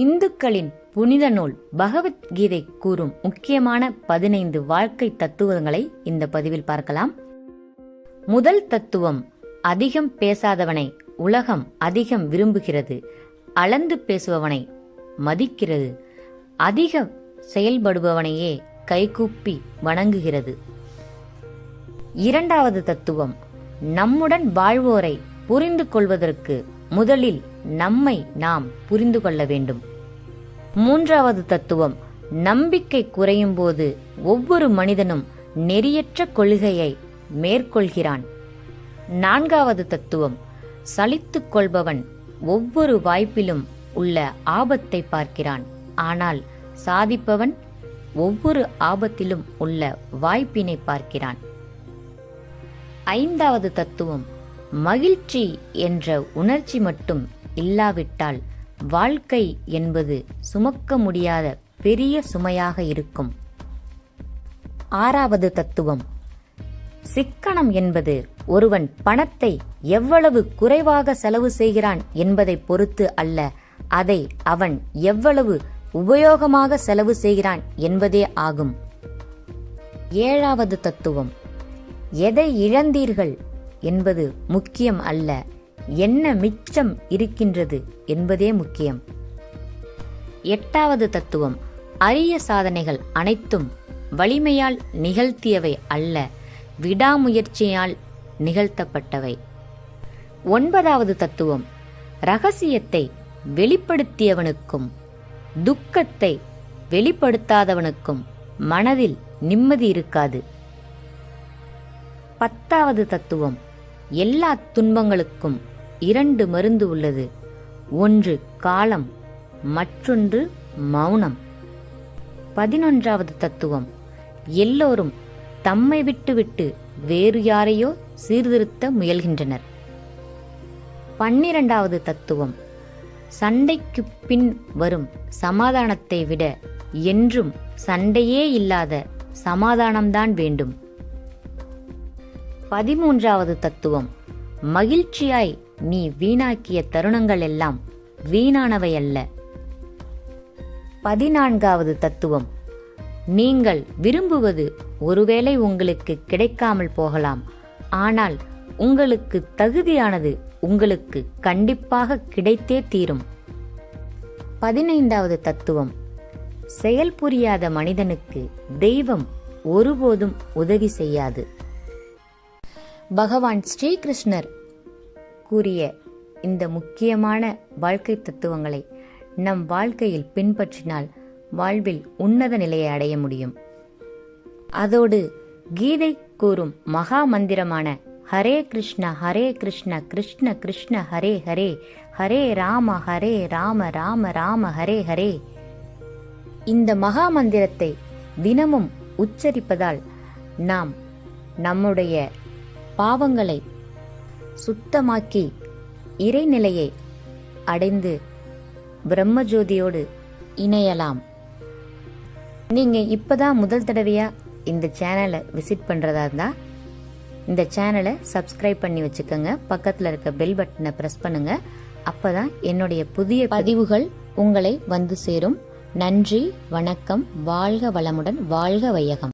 இந்துக்களின் புனித நூல் பகவத்கீதை கூறும் முக்கியமான 15 வாழ்க்கை தத்துவங்களை இந்த பதிவில் பார்க்கலாம். முதல் தத்துவம், அதிகம் பேசாதவனை உலகம் அதிகம் விரும்புகிறது, அளந்து பேசுபவனை மதிக்கிறது, அதிகம் செயல்படுபவனையே கைகூப்பி வணங்குகிறது. இரண்டாவது தத்துவம், நம்முடன் வாழ்வோரை புரிந்து கொள்வதற்கு முதலில் நம்மை நாம் புரிந்து கொள்ள வேண்டும். மூன்றாவது தத்துவம், நம்பிக்கை குறையும் போது ஒவ்வொரு மனிதனும் நெறியற்ற கொள்கையை மேற்கொள்கிறான். நான்காவது தத்துவம், சலித்துக் கொள்பவன் ஒவ்வொரு வாய்ப்பிலும் உள்ள ஆபத்தை பார்க்கிறான், ஆனால் சாதிப்பவன் ஒவ்வொரு ஆபத்திலும் உள்ள வாய்ப்பினை பார்க்கிறான். ஐந்தாவது தத்துவம், மகிழ்ச்சி என்ற உணர்ச்சி மட்டும் இல்லாவிட்டால் வாழ்க்கை என்பது சுமக்க முடியாத பெரிய சுமையாக இருக்கும். ஆறாவது தத்துவம், சிக்கனம் என்பது ஒருவன் பணத்தை எவ்வளவு குறைவாக செலவு செய்கிறான் என்பதை பொறுத்து அல்ல, அதை அவன் எவ்வளவு உபயோகமாக செலவு செய்கிறான் என்பதே ஆகும். ஏழாவது தத்துவம், எதை இழந்தீர்கள் என்பது முக்கியம் அல்ல, என்ன மிச்சம் இருக்கின்றது என்பதே முக்கியம். எட்டாவது தத்துவம், அரிய சாதனைகள் அனைத்தும் வலிமையால் நிகழ்த்தியவை அல்ல, விடாமுயற்சியால் நிகழ்த்தப்பட்டவை. ஒன்பதாவது தத்துவம், ரகசியத்தை வெளிப்படுத்தியவனுக்கும் துக்கத்தை வெளிப்படுத்தாதவனுக்கும் மனதில் நிம்மதி இருக்காது. பத்தாவது தத்துவம், எல்லா துன்பங்களுக்கும் 2 மருந்து உள்ளது, ஒன்று காலம், மற்றொன்று மௌனம். 11வது தத்துவம், எல்லோரும் தம்மை விட்டுவிட்டு வேறு யாரையோ சீர்திருத்த முயல்கின்றனர். 12வது தத்துவம், சண்டைக்கு பின் வரும் சமாதானத்தை விட என்றும் சண்டையே இல்லாத சமாதானம்தான் வேண்டும். 13வது தத்துவம், மகிழ்ச்சியாய் நீ வீணாக்கிய தருணங்கள் எல்லாம் வீணானவை அல்ல. 14வது தத்துவம், நீங்கள் விரும்புவது ஒருவேளை உங்களுக்கு கிடைக்காமல் போகலாம், ஆனால் உங்களுக்கு தகுதியானது உங்களுக்கு கண்டிப்பாக கிடைத்தே தீரும். 15வது தத்துவம், செயல் புரியாத மனிதனுக்கு தெய்வம் ஒருபோதும் உதவி செய்யாது. பகவான் ஸ்ரீகிருஷ்ணர் கூறிய இந்த முக்கியமான வாழ்க்கை தத்துவங்களை நம் வாழ்க்கையில் பின்பற்றினால் வாழ்வில் உன்னத நிலையை அடைய முடியும். அதோடு கீதை கூறும் மகா மந்திரமான ஹரே கிருஷ்ண கிருஷ்ண கிருஷ்ண ஹரே ஹரே, ஹரே ராம ராம ராம ஹரே ஹரே, இந்த மகா மந்திரத்தை தினமும் உச்சரிப்பதால் நாம் நம்முடைய பாவங்களை சுத்தமாக்கி இறைநிலையை அடைந்து பிரம்மஜோதியோடு இணையலாம். நீங்க இப்பதான் முதல் தடவையா இந்த சேனலை விசிட் பண்றதா இருந்தா இந்த சேனலை சப்ஸ்கிரைப் பண்ணி வச்சுக்கோங்க, பக்கத்துல இருக்க பெல் பட்டனை பிரஸ் பண்ணுங்க, அப்பதான் என்னுடைய புதிய பதிவுகள் உங்களை வந்து சேரும். நன்றி, வணக்கம், வாழ்க வளமுடன், வாழ்க வையகம்.